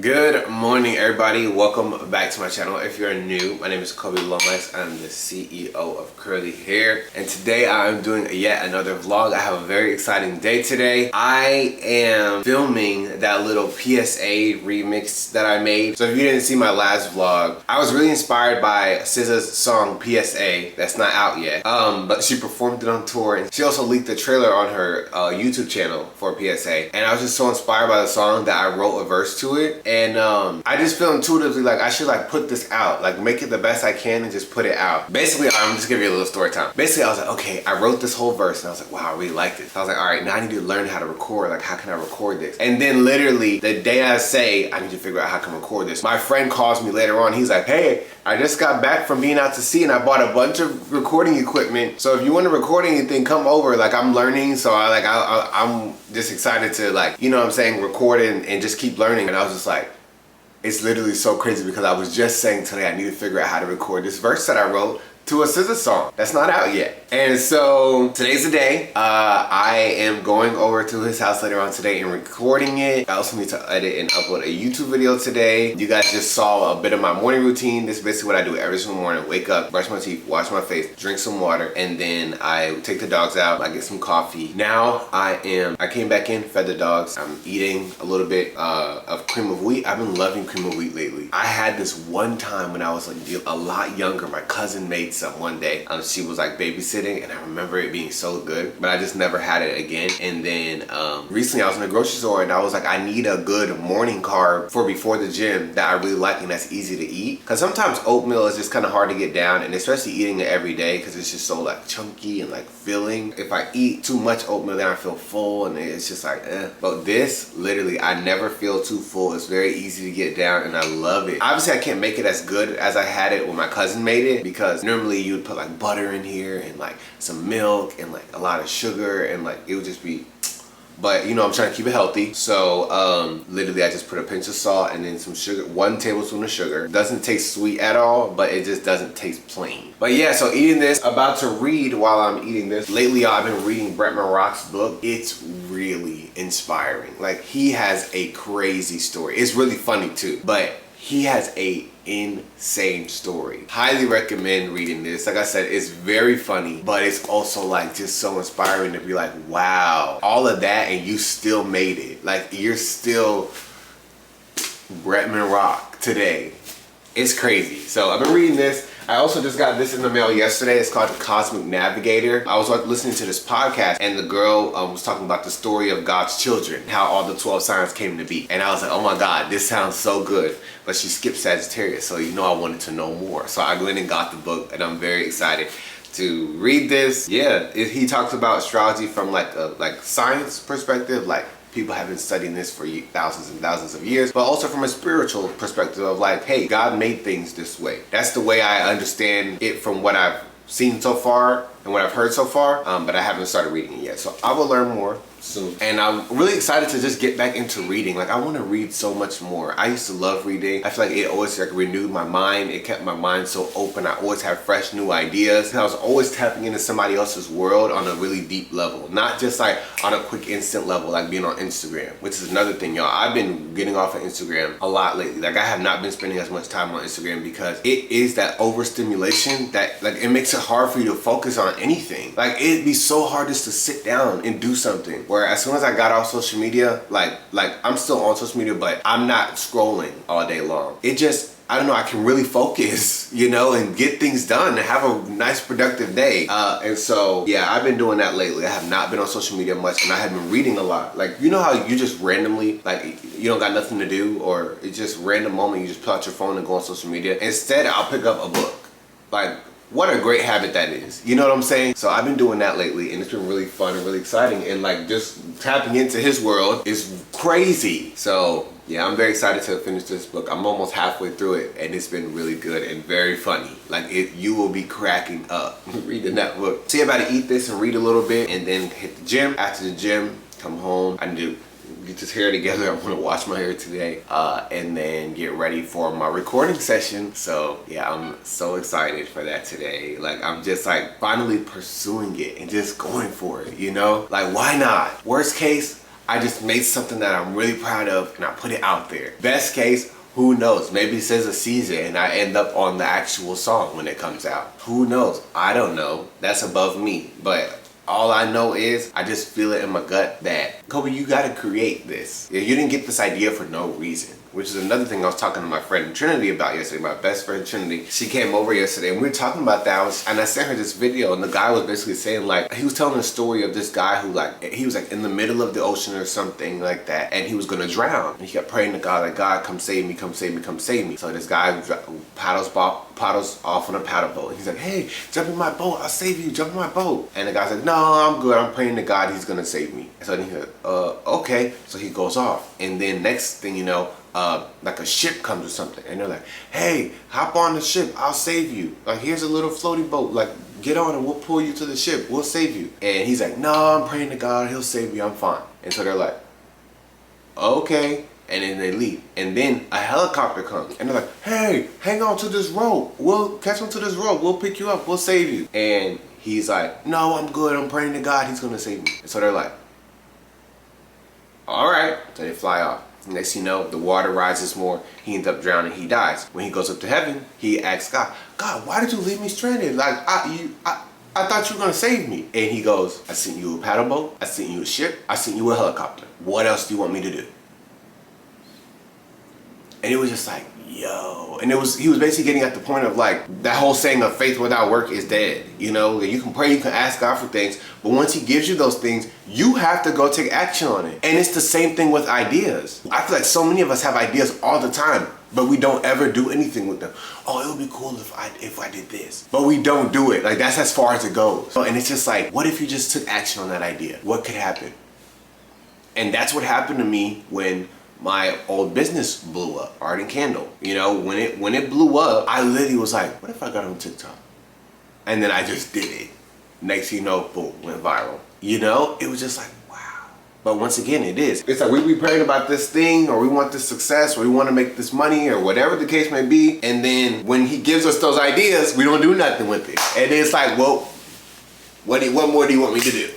Good morning, everybody. Welcome back to my channel. If you're new, my name is Koby. I'm the CEO of Curly Hair, and today I'm doing yet another vlog. I have a very exciting day today. I am filming that little PSA remix that I made. So if you didn't see my last vlog, I was really inspired by SZA's song PSA that's not out yet. But she performed it on tour, and she also leaked the trailer on her YouTube channel for PSA. And I was just so inspired by the song that I wrote a verse to it. And I just feel intuitively like I should like put this out, like make it the best I can and just put it out. Basically, I'm just giving you a little story time. Basically, I was like, okay, I wrote this whole verse and I was like, wow, I really like this. I was like, all right, now I need to learn how to record. Like, how can I record this? And then literally the day I say I need to figure out how I can record this, my friend calls me later on. He's like, hey, I just got back from being out to sea and I bought a bunch of recording equipment. So if you want to record anything, come over. Like, I'm learning, so I'm just excited to, like, you know what I'm saying, record and just keep learning. And I was just like, it's literally so crazy because I was just saying today I need to figure out how to record this verse that I wrote to a SZA song that's not out yet. And so today's the day. I am going over to his house later on today and recording it. I also need to edit and upload a YouTube video today. You guys just saw a bit of my morning routine. This is basically what I do every single morning. Wake up, brush my teeth, wash my face, drink some water, and then I take the dogs out. I get some coffee. Now I came back in, fed the dogs. I'm eating a little bit of cream of wheat. I've been loving cream of wheat lately. I had this one time when I was like a lot younger. My cousin made some one day. She was like babysitting, and I remember it being so good, but I just never had it again. And then recently I was in the grocery store and I was like, I need a good morning carb for before the gym that I really like and that's easy to eat, because sometimes oatmeal is just kind of hard to get down, and especially eating it every day because it's just so like chunky and like filling. If I eat too much oatmeal, then I feel full and it's just like But this, literally, I never feel too full. It's very easy to get down and I love it. Obviously I can't make it as good as I had it when my cousin made it, because normally you would put like butter in here and like some milk and like a lot of sugar, and like it would just be, but you know, I'm trying to keep it healthy. So literally I just put a pinch of salt and then some sugar, 1 tablespoon of sugar. Doesn't taste sweet at all, but it just doesn't taste plain. But yeah, so eating this, about to read while I'm eating this. Lately I've been reading Brett Rock's book. It's really inspiring. Like, he has a crazy story. It's really funny too, but he has a insane story. Highly recommend reading this. Like I said, it's very funny, but it's also like just so inspiring to be like, wow, all of that and you still made it. Like, you're still Bretman Rock today. It's crazy. So I've been reading this. I also just got this in the mail yesterday. It's called The Cosmic Navigator. I was listening to this podcast and the girl was talking about the story of God's children, how all the 12 signs came to be. And I was like, oh my God, this sounds so good. But she skipped Sagittarius, so you know I wanted to know more. So I went and got the book, and I'm very excited to read this. Yeah, he talks about astrology from like a science perspective, like people have been studying this for thousands and thousands of years, but also from a spiritual perspective of like, hey, God made things this way. That's the way I understand it from what I've seen so far and what I've heard so far, but I haven't started reading it yet. So I will learn more soon. And I'm really excited to just get back into reading. Like, I want to read so much more. I used to love reading. I feel like it always like renewed my mind. It kept my mind so open. I always had fresh new ideas. And I was always tapping into somebody else's world on a really deep level, not just like on a quick instant level, like being on Instagram, which is another thing, y'all. I've been getting off of Instagram a lot lately. Like, I have not been spending as much time on Instagram because it is that overstimulation that like it makes it hard for you to focus on anything. Like, it'd be so hard just to sit down and do something. Where as soon as I got off social media, like I'm still on social media, but I'm not scrolling all day long. It just, I don't know, I can really focus, you know, and get things done and have a nice productive day. And so, yeah, I've been doing that lately. I have not been on social media much, and I have been reading a lot. Like, you know how you just randomly, like, you don't got nothing to do, or it's just random moment, you just pull out your phone and go on social media. Instead, I'll pick up a book. Like, what a great habit that is. You know what I'm saying? So I've been doing that lately, and it's been really fun and really exciting, and like just tapping into his world is crazy. So yeah, I'm very excited to finish this book. I'm almost halfway through it, and it's been really good and very funny. Like you will be cracking up reading that book. So yeah, I'm about to eat this and read a little bit, and then hit the gym. After the gym, come home. I need to get this hair together. I'm gonna wash my hair today, and then get ready for my recording session. So yeah, I'm so excited for that today. Like I'm just like finally pursuing it and just going for it, you know? Like why not? Worst case, I just made something that I'm really proud of and I put it out there. Best case, who knows? Maybe it says a season and I end up on the actual song when it comes out. Who knows? I don't know. That's above me. But all I know is I just feel it in my gut that, Koby, you gotta create this. You didn't get this idea for no reason. Which is another thing I was talking to my friend Trinity about yesterday, my best friend Trinity. She came over yesterday and we were talking about that. And I sent her this video, and the guy was basically saying, like, he was telling a story of this guy who, like, he was like in the middle of the ocean or something like that, and he was gonna drown. And he kept praying to God, like, God, come save me, come save me, come save me. So this guy paddles off on a paddle boat. And he's like, hey, jump in my boat, I'll save you, jump in my boat. And the guy's like, no, I'm good, I'm praying to God, he's gonna save me. And so then he's like, okay. So he goes off. And then next thing you know, like a ship comes or something, and they're like, hey, hop on the ship, I'll save you. Like, here's a little floaty boat, like, get on and we'll pull you to the ship, we'll save you. And he's like, no, I'm praying to God, he'll save me, I'm fine. And so they're like, okay. And then they leave. And then a helicopter comes, and they're like, hey, hang on to this rope, we'll catch on to this rope, we'll pick you up, we'll save you. And he's like, no, I'm good, I'm praying to God, he's gonna save me. And so they're like, all right. So they fly off. Next you know, the water rises more, he ends up drowning, he dies. When he goes up to heaven, he asks God, God, why did you leave me stranded? Like, I thought you were gonna save me. And he goes, I sent you a paddle boat, I sent you a ship, I sent you a helicopter. What else do you want me to do? And it was just like, yo. And he was basically getting at the point of like, that whole saying of faith without work is dead. You know, you can pray, you can ask God for things, but once he gives you those things, you have to go take action on it. And it's the same thing with ideas. I feel like so many of us have ideas all the time, but we don't ever do anything with them. Oh, it would be cool if I did this. But we don't do it. Like, that's as far as it goes. And it's just like, what if you just took action on that idea? What could happen? And that's what happened to me when my old business blew up, Art and Candle. You know, when it blew up, I literally was like, what if I got on TikTok? And then I just did it. Next thing you know, boom, went viral. You know, it was just like, wow. But once again, it is. It's like we be praying about this thing, or we want this success, or we want to make this money, or whatever the case may be. And then when he gives us those ideas, we don't do nothing with it. And it's like, well, what more do you want me to do?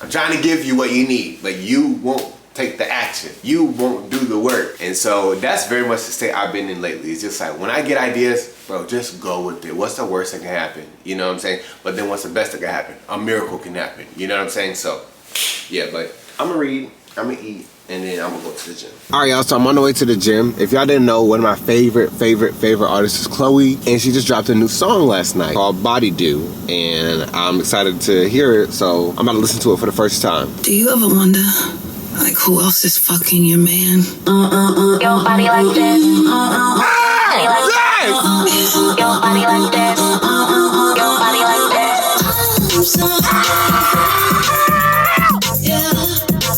I'm trying to give you what you need, but you won't take the action. You won't do the work. And so that's very much the state I've been in lately. It's just like, when I get ideas, bro, just go with it. What's the worst that can happen? You know what I'm saying? But then what's the best that can happen? A miracle can happen. You know what I'm saying? So yeah, but I'm gonna read, I'm gonna eat, and then I'm gonna go to the gym. All right, y'all, so I'm on the way to the gym. If y'all didn't know, one of my favorite artists is Chloe, and she just dropped a new song last night called Body Do, and I'm excited to hear it, so I'm about to listen to it for the first time. Do you ever wonder, like, who else is fucking your man? Your body like this. Body like this. Your body like this. Your body like this.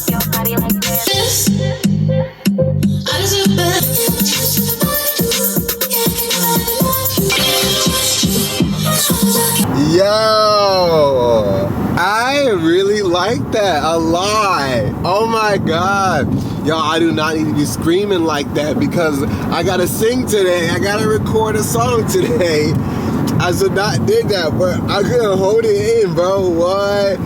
Your body like this. I deserve better. Yo, I really like that a lot. Oh my God. Y'all, I do not need to be screaming like that because I gotta sing today. I gotta record a song today. I should not did that, but I couldn't hold it in, bro. What?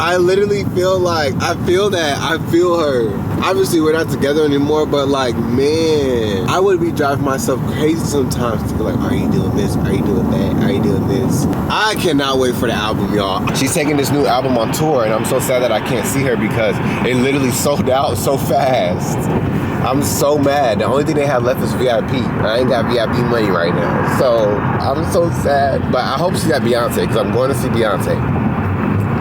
I literally feel like, I feel that, I feel her. Obviously, we're not together anymore, but like, man, I would be driving myself crazy sometimes to be like, are you doing this? Are you doing that? Are you doing this? I cannot wait for the album, y'all. She's taking this new album on tour, and I'm so sad that I can't see her because it literally sold out so fast. I'm so mad. The only thing they have left is VIP. I ain't got VIP money right now. So I'm so sad. But I hope she's at Beyonce because I'm going to see Beyonce.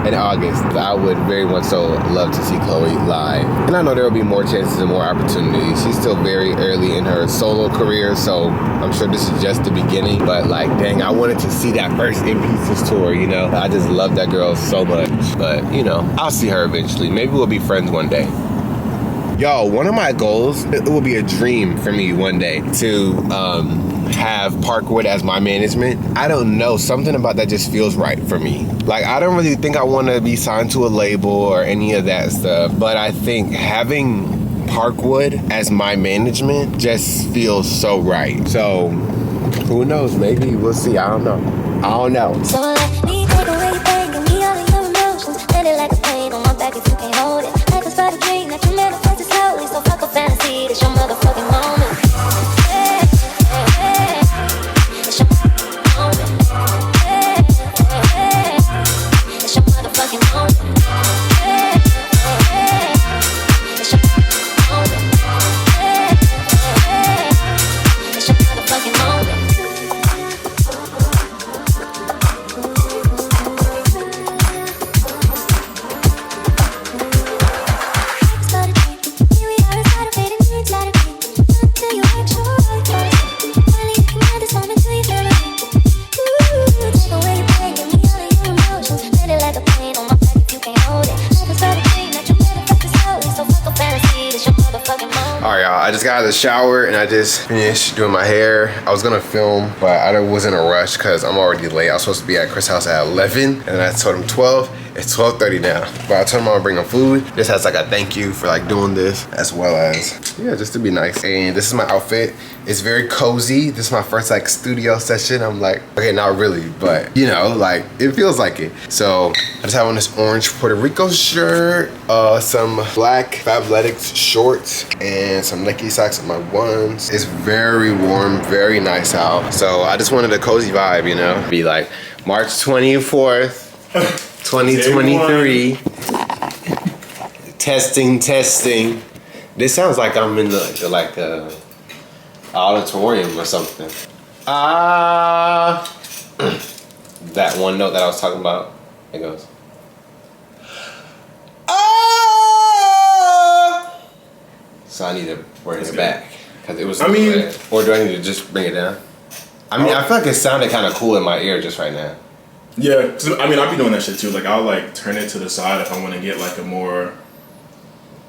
in August. I would very much so love to see Chloe live. And I know there will be more chances and more opportunities. She's still very early in her solo career, so I'm sure this is just the beginning. But like, dang, I wanted to see that first In Pieces tour, you know? I just love that girl so much. But, you know, I'll see her eventually. Maybe we'll be friends one day. Yo, one of my goals, it will be a dream for me one day to have Parkwood as my management. I don't know, something about that just feels right for me. Like, I don't really think I want to be signed to a label or any of that stuff, but I think having Parkwood as my management just feels so right. So, who knows? Maybe we'll see. I don't know. So let me take away your pain, give me all of your emotions. Let it like a pain on my back if you can't hold it. Like a spider dream that you manifest it slowly. So fuck a fantasy, it's your motherfucking moment. Yeah, yeah, yeah. It's your moment. Yeah, yeah, yeah. It's your motherfucking moment. Yeah, yeah, yeah. It's your moment. Yeah, yeah, yeah. It's your motherfucking moment. Alright, y'all, I just got out of the shower and I just finished doing my hair. I was gonna film, but I wasn't in a rush because I'm already late. I was supposed to be at Chris' house at 11 and I told him 12. It's 12:30 now. But I told him I'm gonna bring him food. This has like a thank you for like doing this, as well as, yeah, just to be nice. And this is my outfit. It's very cozy. This is my first like studio session. I'm like, okay, not really, but you know, like it feels like it. So I just have on this orange Puerto Rico shirt, some black Fabletics shorts, and some Nike socks on my ones. It's very warm, very nice out. So I just wanted a cozy vibe, you know? Be like March 24th. 2023. Testing. This sounds like I'm in the auditorium or something. That one note that I was talking about. It goes. So I need to bring it back because it was. Or do I need to just bring it down? I mean, I feel like it sounded kind of cool in my ear just right now. Yeah, cause, I mean, I'll be doing that shit too. Like, I'll like turn it to the side if I want to get like a more,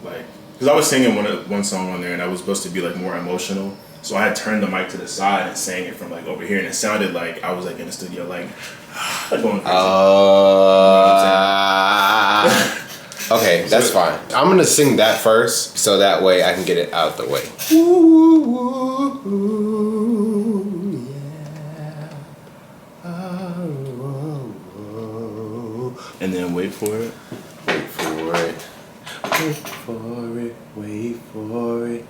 like, cause I was singing one song on there and I was supposed to be like more emotional. So I had turned the mic to the side and sang it from like over here, and it sounded like I was like in the studio, like going crazy. Okay, that's fine. I'm gonna sing that first, so that way I can get it out the way. And then wait for it. Wait for it.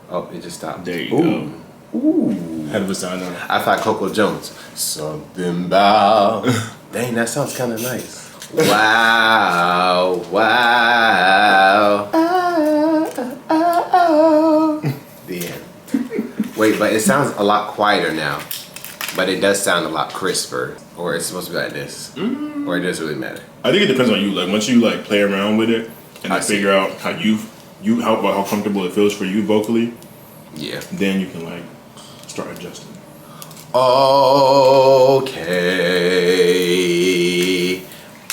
Oh, it just stopped. There you go. Ooh. How does it sound now? I thought Coco Jones. Something about. Dang, that sounds kind of nice. Wow. The end. Wait, but it sounds a lot quieter now. But it does sound a lot crisper. Or it's supposed to be like this. Or it doesn't really matter. I think it depends on you. Like, once you like play around with it and like, figure out how how comfortable it feels for you vocally. Yeah. Then you can like start adjusting. Okay.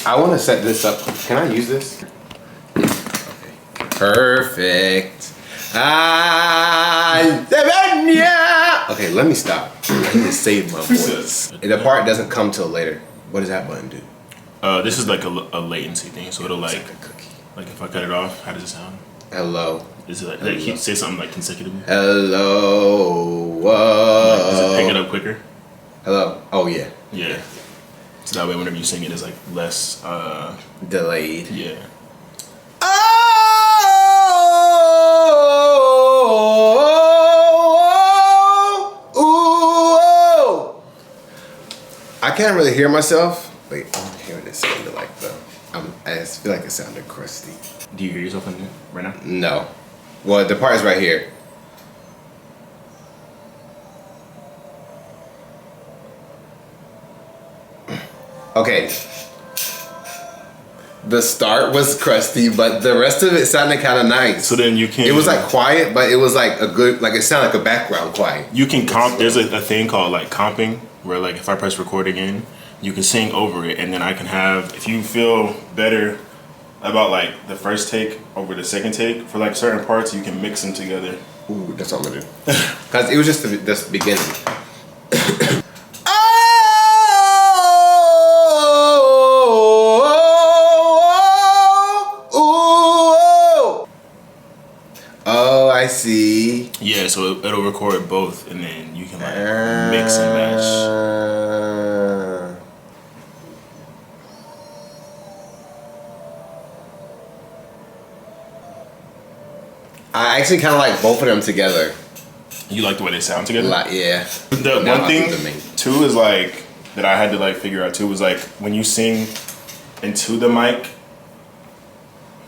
I want to set this up. Can I use this? Okay. Perfect. Okay, let me stop. I need to save my voice. The part doesn't come till later. What does that button do? This is like a latency thing, so it'll like a cookie. Like if I cut it off, how does it sound? Hello. Is it like say something like consecutively? Hello. Like, does it pick it up quicker? Hello. Oh yeah. Yeah. So that way, whenever you sing it, it's like less delayed. Yeah. I can't really hear myself. Wait, I want to hear what it sounded like though. I just feel like it sounded crusty. Do you hear yourself in there right now? No. Well, the part is right here. Okay. The start was crusty, but the rest of it sounded kind of nice. So then you can. It was like quiet, but it was like a good, like it sounded like a background quiet. You can comp. There's a thing called like comping, where like if I press record again, you can sing over it, and then I can have. If you feel better about like the first take over the second take for like certain parts, you can mix them together. Ooh, that's what I'm gonna do. Cause it was just the beginning. Oh, I see. Yeah, so it'll record both, and then you can like mix and match. I actually kind of like both of them together. You like the way they sound together? Like, yeah. The Now one I thing think the main- too is like that I had to like figure out too was like when you sing into the mic.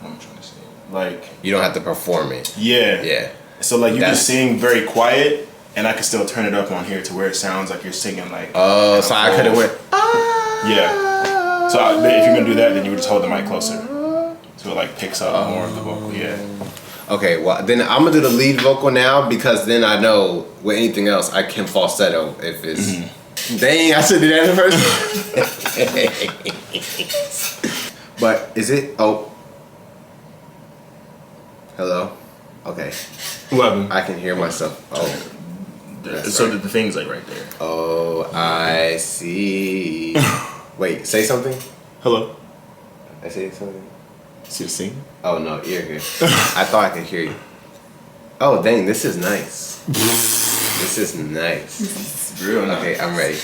What am I trying to say? Like You don't have to perform it. yeah. Yeah. So like you can That's- sing very quiet, and I can still turn it up on here to where it sounds like you're singing like. Oh, so I could have went. Yeah. So but if you're gonna do that, then you would just hold the mic closer, so it like picks up more of the vocal. Yeah. Okay, well then I'm gonna do the lead vocal now because then I know with anything else I can falsetto if it's. Dang, I should do that in the first. But is it? Oh. Hello. Okay, What happened? I can hear myself. Oh. So the thing's like right there. Oh, I see. Wait, say something. Hello. I say something. See the sing? Oh no, you're here. I thought I could hear you. Oh dang, this is nice. This is nice. Real nice. Okay, I'm ready.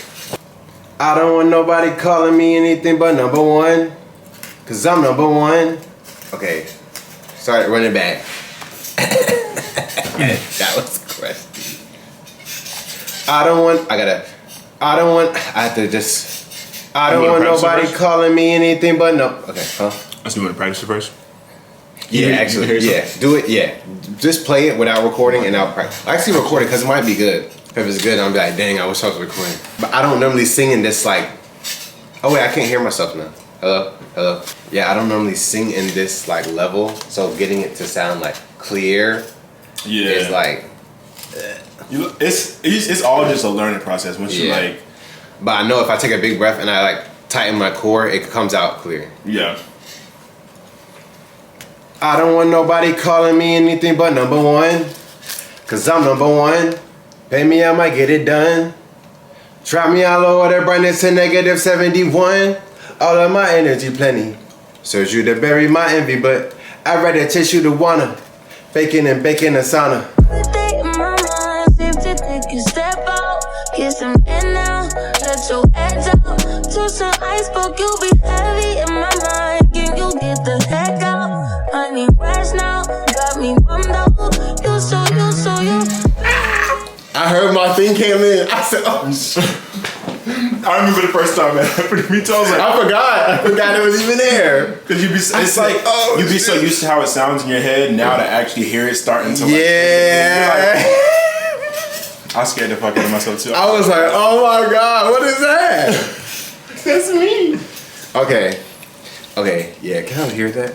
I don't want nobody calling me anything but number one. Cause I'm number one. Okay. Started running back. That was crusty. I don't want nobody calling me anything but no. Okay, huh? Let's do it. Practice it first. Yeah, actually, yeah. Do it, yeah. Just play it without recording and I'll practice. I actually record it because it might be good. If it's good, I'm like, dang, I wish I was recording. But I don't normally sing in this like, oh wait, I can't hear myself now. Hello? Hello? Yeah, I don't normally sing in this like level. So getting it to sound like clear is like. It's all just a learning process once you like. But I know if I take a big breath and I like tighten my core, it comes out clear. Yeah. I don't want nobody calling me anything but number one. Cause I'm number one. Pay me, I might get it done. Try me all over the brightness to negative 71. All of my energy plenty. Serves you to bury my envy, but I'd rather chase you to wanna. Baking and baking a sauna. Step out, get some air now, let your edge out. To some iceberg, you'll be heavy in my mind. Can you get the heck out? I need rest now, got me bummed out. You. I heard my thing came in. I said, oh shit. I remember the first time that happened to me too. I was like, I forgot it was even there. Cause you'd be so used to how it sounds in your head now to actually hear it starting to like. Yeah. I scared the fuck out of myself too. I was like, oh my god, what is that? That's me. Okay, yeah, can I hear that?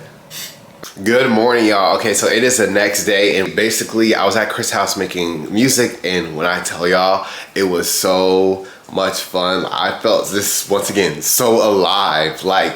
Good morning, y'all. Okay, so it is the next day, and basically I was at Chris' house making music, and when I tell y'all, it was so much fun. I felt this, once again, so alive. Like,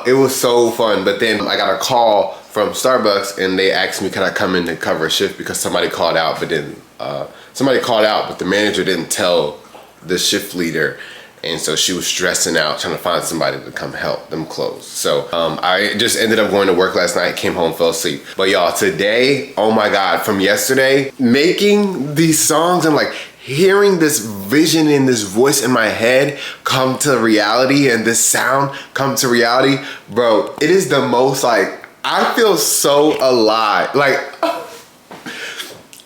it was so fun. But then I got a call from Starbucks, and they asked me, can I come in to cover a shift because somebody called out, but then but the manager didn't tell the shift leader. And so she was stressing out, trying to find somebody to come help them close. So I just ended up going to work last night, came home, fell asleep. But y'all, today, oh my God, from yesterday, making these songs and like hearing this vision and this voice in my head come to reality and this sound come to reality, bro, it is the most like, I feel so alive. Like,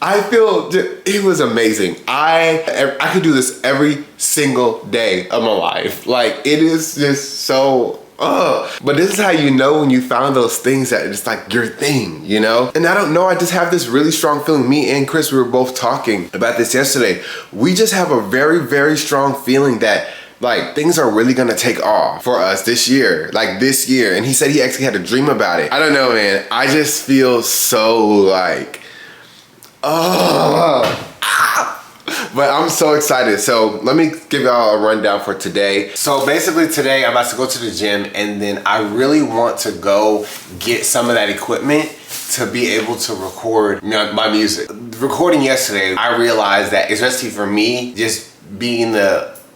I feel, it was amazing. I could do this every single day of my life. Like, it is just so, But this is how you know when you found those things that it's like your thing, you know? And I don't know, I just have this really strong feeling. Me and Chris, we were both talking about this yesterday. We just have a very, very strong feeling that like things are really gonna take off for us this year, like this year. And he said he actually had a dream about it. I don't know, man. I just feel so like, oh. But I'm so excited. So let me give y'all a rundown for today. So basically today I'm about to go to the gym, and then I really want to go get some of that equipment to be able to record my music. Recording yesterday, I realized that, especially for me, just being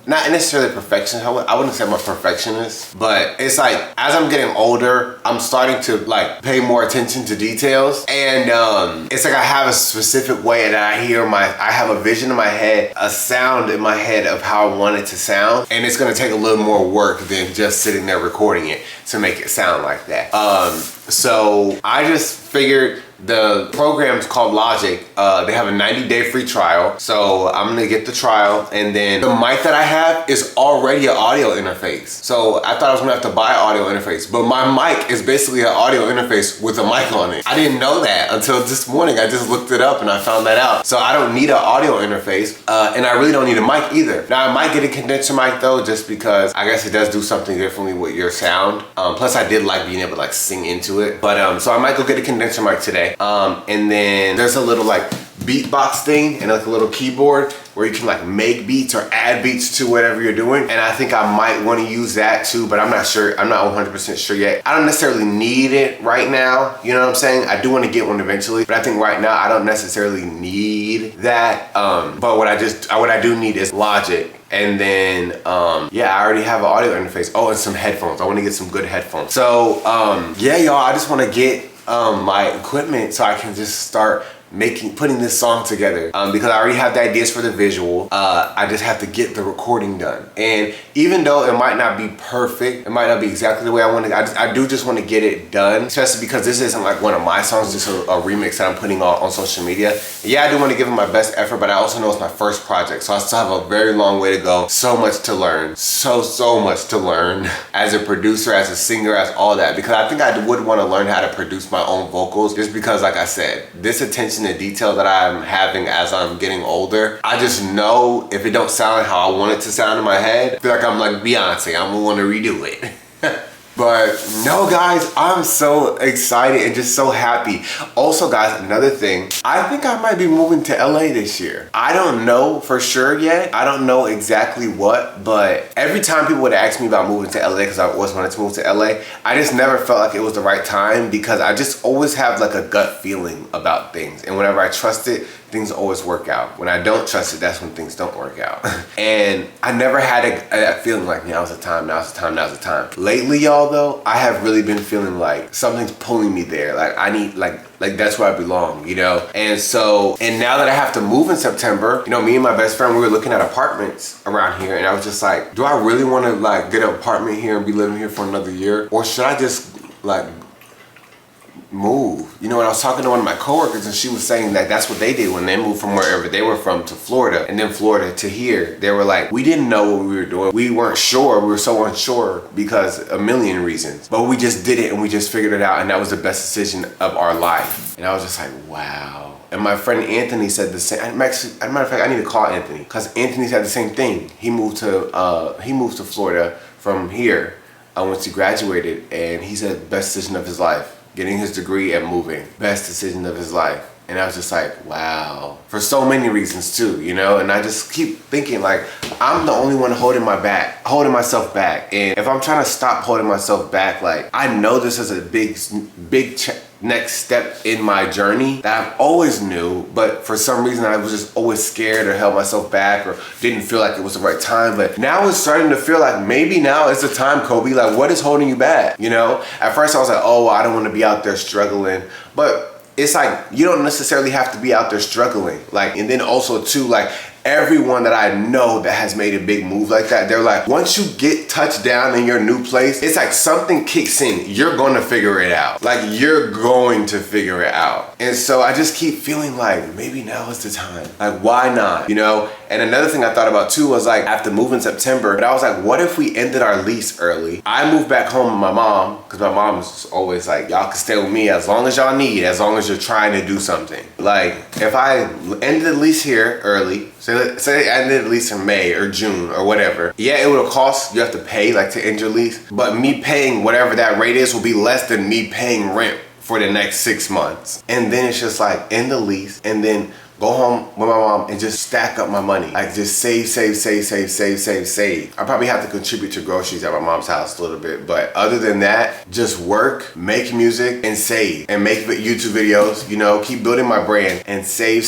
not necessarily perfectionist, I wouldn't say I'm a perfectionist, but it's like, as I'm getting older, I'm starting to like pay more attention to details. And it's like I have a specific way that I have a vision in my head, a sound in my head of how I want it to sound. And it's gonna take a little more work than just sitting there recording it to make it sound like that. So I just figured, the program's called Logic. They have a 90-day free trial. So I'm gonna get the trial, and then the mic that I have is already an audio interface. So I thought I was gonna have to buy an audio interface, but my mic is basically an audio interface with a mic on it. I didn't know that until this morning. I just looked it up and I found that out. So I don't need an audio interface, and I really don't need a mic either. Now I might get a condenser mic though, just because I guess it does do something differently with your sound. Plus I did like being able to like sing into it. But so I might go get a condenser mic today. And then there's a little like beatbox thing and like a little keyboard where you can like make beats or add beats to whatever you're doing. And I think I might want to use that too, but I'm not sure. I'm not 100% sure yet. I don't necessarily need it right now. You know what I'm saying? I do want to get one eventually, but I think right now I don't necessarily need that. But what I do need is Logic. And then, yeah, I already have an audio interface. Oh, and some headphones. I want to get some good headphones. So, yeah, y'all, I just want to get my equipment so I can just start putting this song together, because I already have the ideas for the visual. I just have to get the recording done. And even though it might not be perfect, it might not be exactly the way I want it, I do just want to get it done, especially because this isn't like one of my songs, just a remix that I'm putting on social media. Yeah, I do want to give it my best effort, but I also know it's my first project, so I still have a very long way to go. So much to learn, so much to learn as a producer, as a singer, as all that, because I think I would want to learn how to produce my own vocals, just because, like I said, this attention to detail that I'm having as I'm getting older, I just know if it don't sound how I want it to sound in my head, I feel like I'm like Beyonce, I'm gonna want to redo it. But no, guys, I'm so excited and just so happy. Also, guys, another thing, I think I might be moving to LA this year. I don't know for sure yet. I don't know exactly what, but every time people would ask me about moving to LA, because I always wanted to move to LA, I just never felt like it was the right time, because I just always have like a gut feeling about things. And whenever I trust it, things always work out. When I don't trust it, that's when things don't work out. And I never had a feeling like now's the time, now's the time, now's the time. Lately, y'all, though, I have really been feeling like something's pulling me there. Like I need, like that's where I belong, you know? And so, and now that I have to move in September, you know, me and my best friend, we were looking at apartments around here, and I was just like, do I really want to like get an apartment here and be living here for another year? Or should I just like move? You know, and I was talking to one of my coworkers, and she was saying that that's what they did when they moved from wherever they were from to Florida, and then Florida to here. They were like, we didn't know what we were doing. We weren't sure. We were so unsure because a million reasons, but we just did it and we just figured it out, and that was the best decision of our life. And I was just like, wow. And my friend Anthony said the same. As a matter of fact, I need to call Anthony, because Anthony said the same thing. He moved to Florida from here once he graduated, and he said best decision of his life. Getting his degree and moving, best decision of his life. And I was just like, wow. For so many reasons too, you know? And I just keep thinking like, I'm the only one holding myself back. And if I'm trying to stop holding myself back, like, I know this is a big next step in my journey that I've always knew, but for some reason I was just always scared or held myself back or didn't feel like it was the right time. But now it's starting to feel like maybe now is the time, Koby. Like, what is holding you back? You know, at first I was like, oh, I don't want to be out there struggling, but it's like, you don't necessarily have to be out there struggling. Like, and then also too, like, everyone that I know that has made a big move like that, they're like, once you get touched down in your new place, it's like something kicks in. You're going to figure it out. Like, you're going to figure it out. And so I just keep feeling like maybe now is the time. Like, why not? You know? And another thing I thought about too was like after moving September, but I was like, what if we ended our lease early? I moved back home with my mom because my mom is always like, y'all can stay with me as long as y'all need, as long as you're trying to do something. Like if I ended the lease here early, say I ended the lease in May or June or whatever, yeah, it would have cost, you have to pay like to end your lease, but me paying whatever that rate is will be less than me paying rent for the next 6 months. And then it's just like end the lease and then go home with my mom and just stack up my money. Like just save. I probably have to contribute to groceries at my mom's house a little bit, but other than that, just work, make music, and save. And make YouTube videos, you know, keep building my brand and save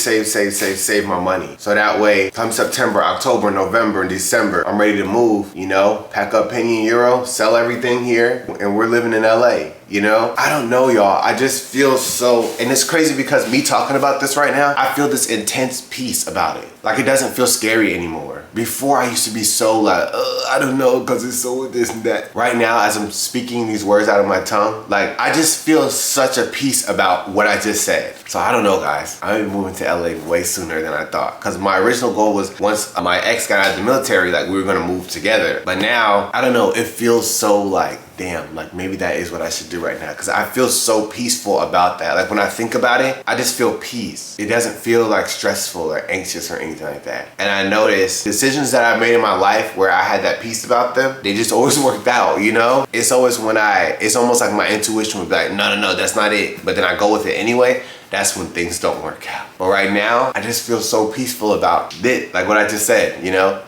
my money. So that way, come September, October, November, and December, I'm ready to move, you know, pack up penny and euro, sell everything here, and we're living in LA. You know, I don't know, y'all. I just feel so, and it's crazy because me talking about this right now, I feel this intense peace about it. Like it doesn't feel scary anymore. Before I used to be so like, I don't know, because it's so this and that. Right now, as I'm speaking these words out of my tongue, like I just feel such a peace about what I just said. So I don't know, guys. I'm moving to LA way sooner than I thought. Because my original goal was once my ex got out of the military, like we were gonna move together. But now, I don't know, it feels so like, damn, like maybe that is what I should do right now, because I feel so peaceful about that. Like when I think about it, I just feel peace. It doesn't feel like stressful or anxious or anything like that. And I noticed decisions that I've made in my life where I had that peace about them, they just always worked out, you know? It's always when it's almost like my intuition would be like, no, that's not it. But then I go with it anyway. That's when things don't work out. But right now, I just feel so peaceful about it. Like what I just said, you know?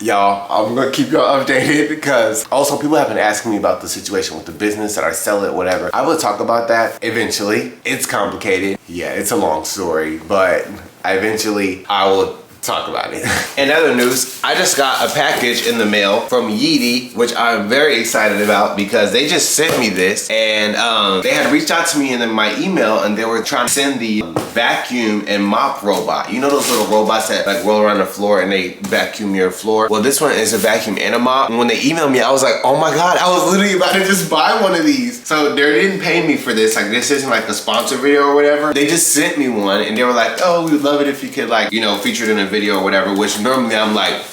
Y'all, I'm gonna keep y'all updated because also people have been asking me about the situation with the business, that I sell it, whatever. I will talk about that eventually. It's complicated. Yeah, it's a long story, but I will talk about it. In other news, I just got a package in the mail from Yeedi, which I'm very excited about because they just sent me this, and they had reached out to me in my email and they were trying to send the vacuum and mop robot. You know those little robots that like roll around the floor and they vacuum your floor? Well, this one is a vacuum and a mop. And when they emailed me, I was like, oh my God, I was literally about to just buy one of these. So they didn't pay me for this. Like this isn't like a sponsor video or whatever. They just sent me one and they were like, oh, we'd love it if you could like, you know, feature it in a video or whatever, which normally I'm like,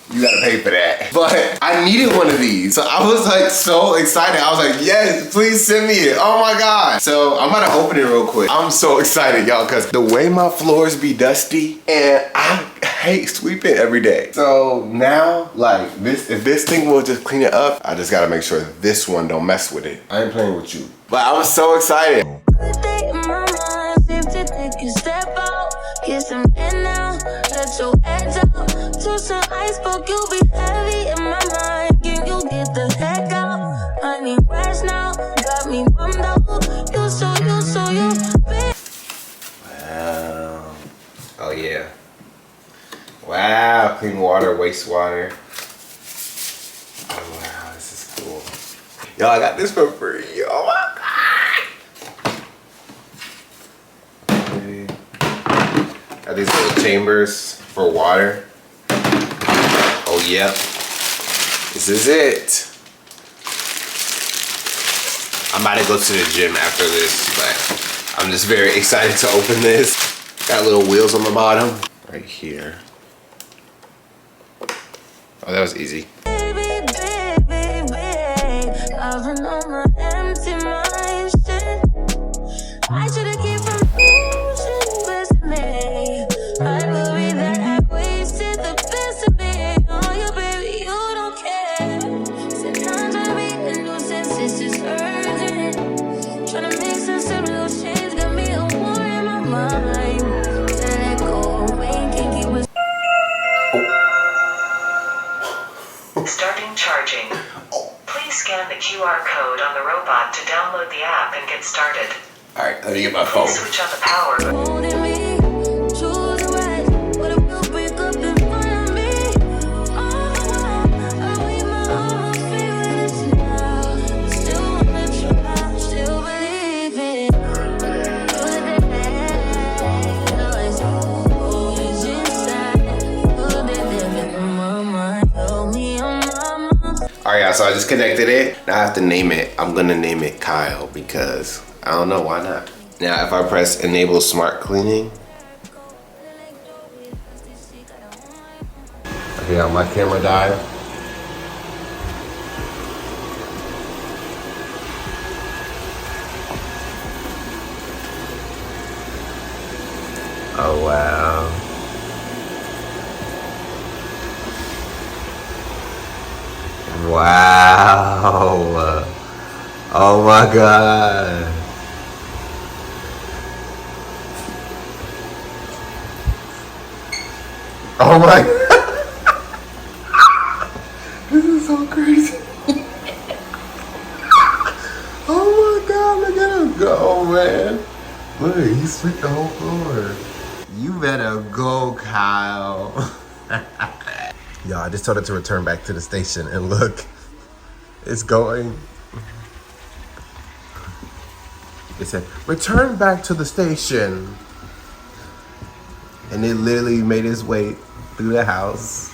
you gotta pay for that. But I needed one of these. So I was like so excited. I was like, yes, please send me it. Oh my God. So I'm about to open it real quick. I'm so excited, y'all, because the way my floors be dusty and I hate sweeping every day. So now, like this, if this thing will just clean it up, I just gotta make sure this one don't mess with it. I ain't playing with you. But I was so excited. Get some in now, let your edge out. To some iceberg, you'll be heavy in my mind. Can you get the heck out? I need rest now, got me bummed out. You wow. Oh yeah. Wow, clean water, wastewater. Oh wow, this is cool. Y'all, I got this for free. Oh my God. Got these little chambers for water. Oh, yep. This is it. I'm about to go to the gym after this, but I'm just very excited to open this. Got little wheels on the bottom. Right here. Oh, that was easy. I should have kept from me. I believe that I wasted the best of me. Oh, you baby, you don't care. Sometimes I read the new senses is urgent. Trying to make sense of those chains got me a war in my mind. To let go, rain can't keep us. Starting charging. Please scan the QR code on the robot to download the app and get started. Alright, let me get my phone. Please switch on the power. Alright, so I just connected it. Now I have to name it. I'm gonna name it Kyle because I don't know, why not? Now if I press enable smart cleaning, Yeah, my camera died. Oh wow. Wow. Oh my god. Oh my god. This is so crazy. Oh my god, look at him go, man. Look, he swept the whole floor. You better go, Kyle. Y'all, I just told it to return back to the station and look, it's going. It said, return back to the station. And it literally made its way through the house.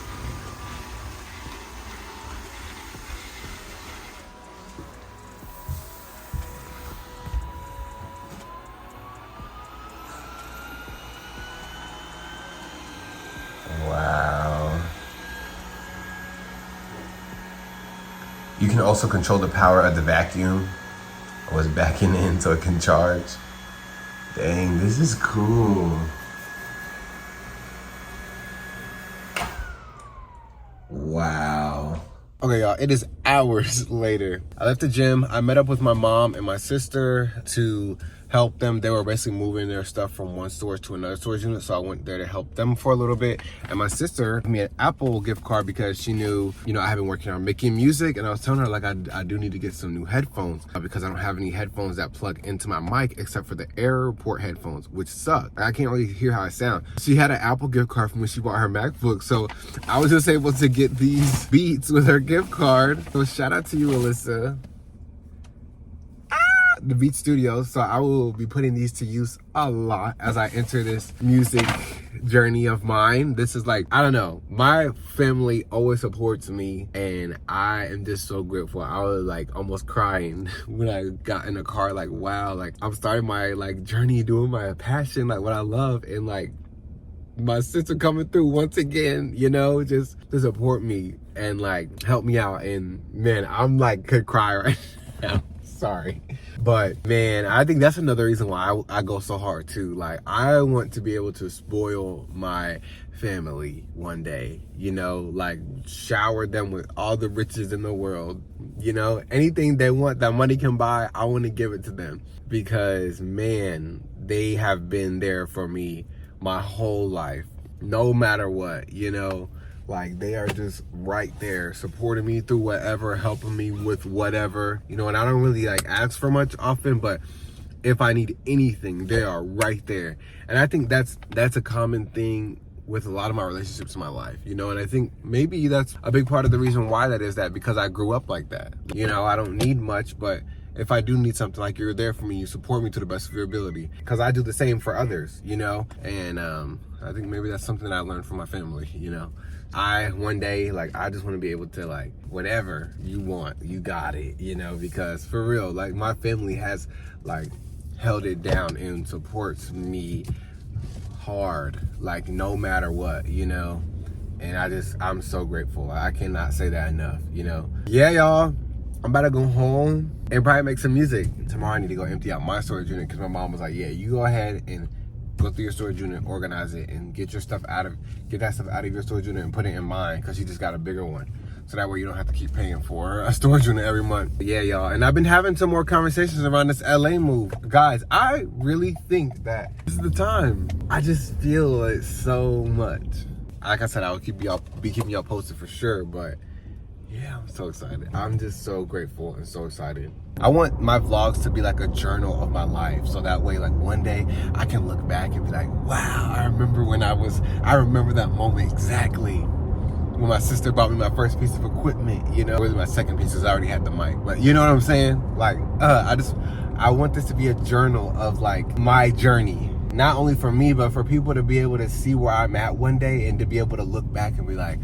Wow. You can also control the power of the vacuum. I was backing in so it can charge. Dang, this is cool. Wow. Okay, y'all, it is hours later. I left the gym. I met up with my mom and my sister to help them. They were basically moving their stuff from one storage to another storage unit, so I went there to help them for a little bit. And my sister gave me an Apple gift card because she knew, you know, I have been working on making music, and I was telling her, like, I do need to get some new headphones because I don't have any headphones that plug into my mic except for the AirPort headphones, which suck. I can't really hear how I sound. She had an Apple gift card from when she bought her MacBook, so I was just able to get these beats with her gift card. So shout out to you, Alyssa. The Beat Studio. So I will be putting these to use a lot as I enter this music journey of mine. This is like, I don't know, my family always supports me, and I am just so grateful. I was like almost crying when I got in the car, like, wow, like I'm starting my like journey doing my passion, like what I love, and like my sister coming through once again, you know, just to support me and like help me out. And man, I'm like could cry right now. Sorry. But man, I think that's another reason why I go so hard too. Like, I want to be able to spoil my family one day, you know, like shower them with all the riches in the world, you know, anything they want that money can buy, I want to give it to them, because man, they have been there for me my whole life, no matter what, you know. Like, they are just right there supporting me through whatever, helping me with whatever, you know. And I don't really like ask for much often, but if I need anything, they are right there. And I think that's a common thing with a lot of my relationships in my life, you know. And I think maybe that's a big part of the reason why that is, that because I grew up like that, you know. I don't need much, but if I do need something, like, you're there for me, you support me to the best of your ability, because I do the same for others, you know. And I think maybe that's something that I learned from my family, you know. One day, like, I just want to be able to, like, whatever you want, you got it, you know, because for real, like, my family has, like, held it down and supports me hard, like, no matter what, you know. And I'm so grateful. I cannot say that enough, you know. Yeah, y'all, I'm about to go home and probably make some music. Tomorrow I need to go empty out my storage unit, because my mom was like, yeah, you go ahead and go through your storage unit, organize it, and get that stuff out of your storage unit and put it in mine, because she just got a bigger one. So that way you don't have to keep paying for a storage unit every month. Yeah, y'all. And I've been having some more conversations around this LA move. Guys, I really think that this is the time. I just feel it so much. Like I said, I will be keeping y'all posted for sure, but yeah, I'm so excited. I'm just so grateful and so excited. I want my vlogs to be like a journal of my life, so that way, like, one day I can look back and be like, wow, I remember that moment exactly when my sister bought me my first piece of equipment, you know. Really, my second piece is I already had the mic, but you know what I'm saying? Like, I want this to be a journal of like my journey, not only for me, but for people to be able to see where I'm at one day, and to be able to look back and be like,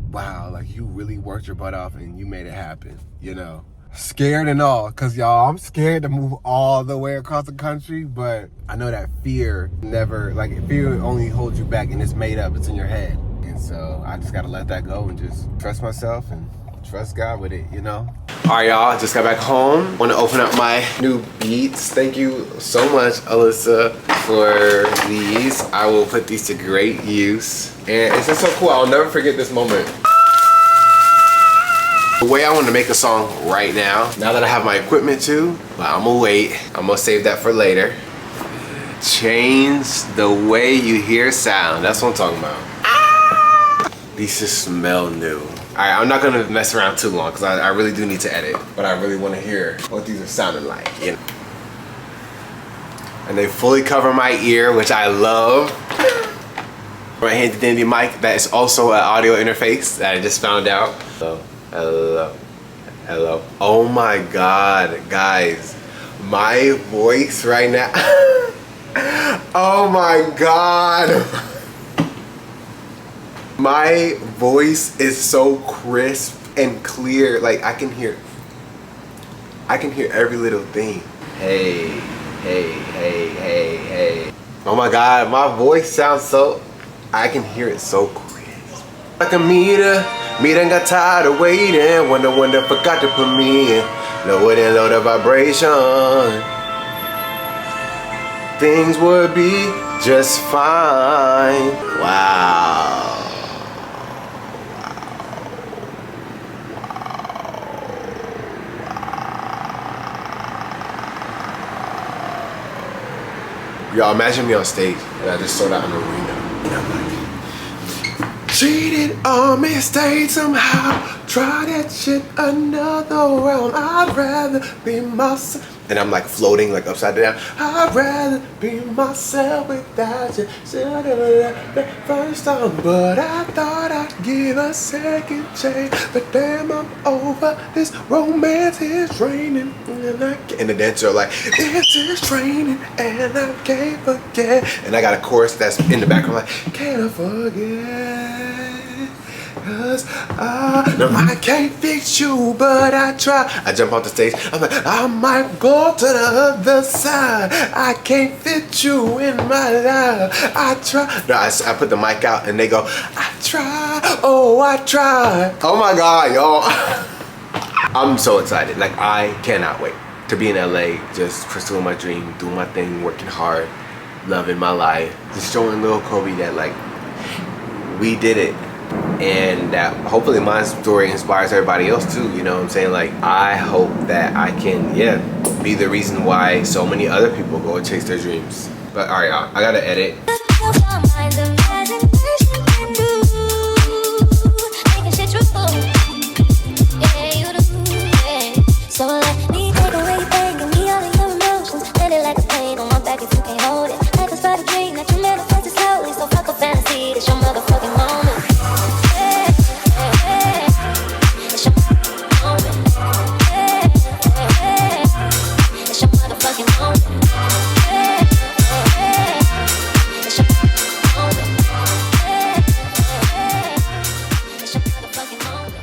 wow, like, you really worked your butt off and you made it happen, you know. Scared and all, because y'all, I'm scared to move all the way across the country, but I know that fear only holds you back, and it's made up, it's in your head. working. So I just gotta let that go and just trust myself and trust God with it, you know? All right, y'all, I just got back home. Want to open up my new beats. Thank you so much, Alyssa, for these. I will put these to great use. And it's just so cool. I'll never forget this moment. The way I want to make a song right now that I have my equipment too, but I'm gonna wait. I'm gonna save that for later. Change the way you hear sound. That's what I'm talking about. These just smell new. Alright, I'm not gonna mess around too long because I really do need to edit, but I really want to hear what these are sounding like, you know? And they fully cover my ear, which I love. My handy dandy mic that is also an audio interface that I just found out. So, hello. Oh my God, guys. My voice right now. Oh my God. My voice is so crisp and clear. Like I can hear every little thing. Hey. Oh my God, my voice sounds so, I can hear it so crisp. Like a meter got tired of waiting. Wonder forgot to put me in. Lower than low the vibration. Things would be just fine. Wow. Y'all imagine me on stage and I just sold out an arena and I'm like, cheated on me, stayed somehow, try that shit another round. I'd rather be myself. And I'm like floating like upside down. I'd rather be myself without you. Should've left that first time, but I thought I'd give a second chance. But damn, I'm over this romance. It's raining and the dancer like, it's just raining and I can't forget. And I got a chorus that's in the background like, can't I forget? Cause I can't fix you, but I try. I jump off the stage. I'm like, I might go to the other side. I can't fit you in my life. I try. No, I put the mic out and they go, I try. Oh, I try. Oh my God, y'all. I'm so excited. Like, I cannot wait to be in LA, just pursuing my dream, doing my thing, working hard, loving my life. Just showing little Koby that, like, we did it. And that hopefully my story inspires everybody else too, you know what I'm saying? Like, I hope that I can, be the reason why so many other people go and chase their dreams. But alright, y'all, I gotta edit. So let me take away your pain, give me all of your emotions. Let it like a pain on my back if you can't hold it. Like a spider dream that you manifest it slowly. So fuck a fantasy, it's your motherfucking moment. It's your moment. It's your motherfucking moment. It's your moment. It's your motherfucking moment.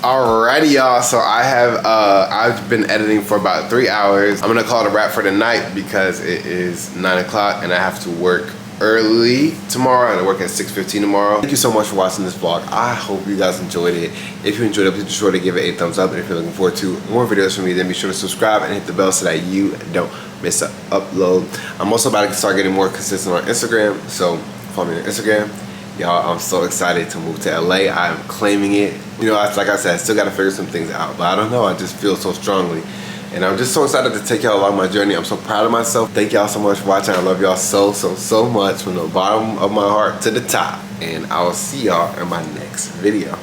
Alrighty, y'all, so I have I've been editing for about 3 hours. I'm gonna call it a wrap for the night because it is 9 o'clock and I have to work early tomorrow. I work at 6:15 tomorrow. Thank you so much for watching this vlog. I hope you guys enjoyed it. If you enjoyed it, please be sure to give it a thumbs up. And if you're looking forward to more videos from me, then be sure to subscribe and hit the bell so that you don't miss an upload. I'm also about to start getting more consistent on Instagram, so follow me on Instagram. Y'all, I'm so excited to move to LA. I am claiming it. You know, like I said, I still gotta figure some things out, but I don't know, I just feel so strongly. And I'm just so excited to take y'all along my journey. I'm so proud of myself. Thank y'all so much for watching. I love y'all so much from the bottom of my heart to the top. And I will see y'all in my next video.